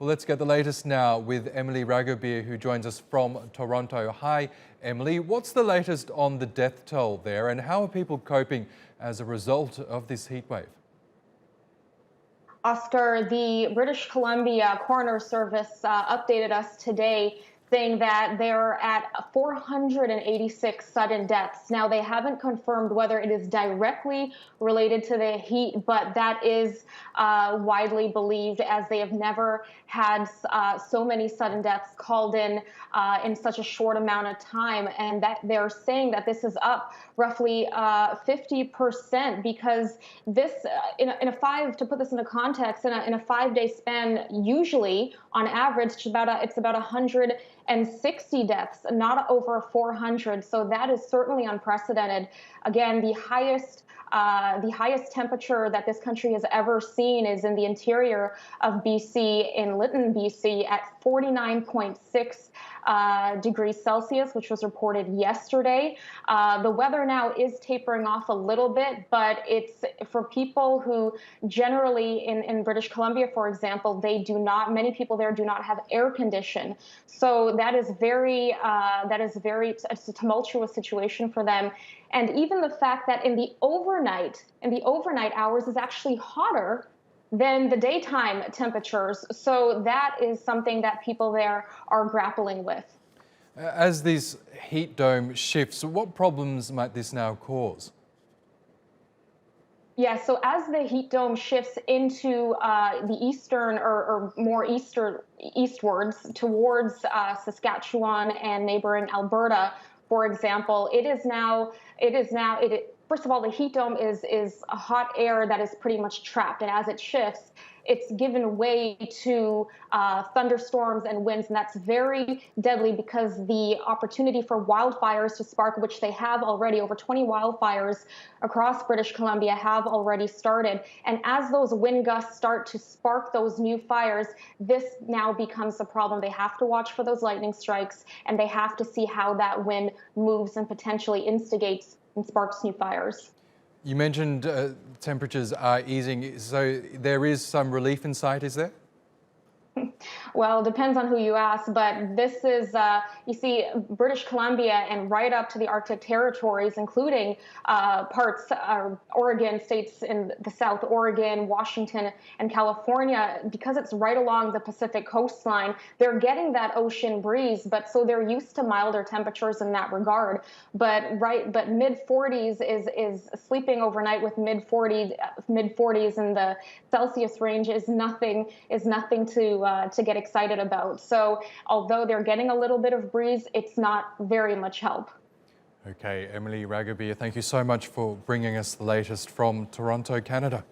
Well, let's get the latest now with Emily Ragobeer, who joins us from Toronto. Hi, Emily. What's the latest on the death toll there, and how are people coping as a result of this heatwave? Oscar, the British Columbia Coroner Service updated us today saying that they're at 486 sudden deaths. Now, they haven't confirmed whether it is directly related to the heat, but that is widely believed, as they have never had so many sudden deaths called in such a short amount of time. And that they're saying that this is up roughly 50%, because this, to put this into context, in a 5-day span, usually on average, it's about 160 deaths, not over 400. So that is certainly unprecedented. Again, the highest temperature that this country has ever seen is in the interior of BC, in Lytton, BC, at 49.6 degrees Celsius, which was reported yesterday. The weather now is tapering off a little bit, but it's for people who generally in British Columbia, for example, many people there do not have air condition. So it's a tumultuous situation for them. And even the fact that in the overnight hours is actually hotter than the daytime temperatures. So that is something that people there are grappling with. As this heat dome shifts, what problems might this now cause? Yeah, so as the heat dome shifts into the eastern or more eastwards towards Saskatchewan and neighboring Alberta, for example, first of all, the heat dome is a hot air that is pretty much trapped, and as it shifts, it's given way to thunderstorms and winds, and that's very deadly because the opportunity for wildfires to spark, which they have already, over 20 wildfires across British Columbia have already started. And as those wind gusts start to spark those new fires, this now becomes a problem. They have to watch for those lightning strikes, and they have to see how that wind moves and potentially instigates and sparks new fires. You mentioned temperatures are easing, so there is some relief in sight, is there? Well, it depends on who you ask, but this is, you see, British Columbia and right up to the Arctic territories, including parts of Oregon, states in the South, Oregon, Washington, and California, because it's right along the Pacific coastline, they're getting that ocean breeze, but so they're used to milder temperatures in that regard. But mid-40s is sleeping overnight with mid-40s in the Celsius range is nothing to get excited about. So although they're getting a little bit of breeze, it's not very much help. Okay, Emily Ragobeer, thank you so much for bringing us the latest from Toronto, Canada.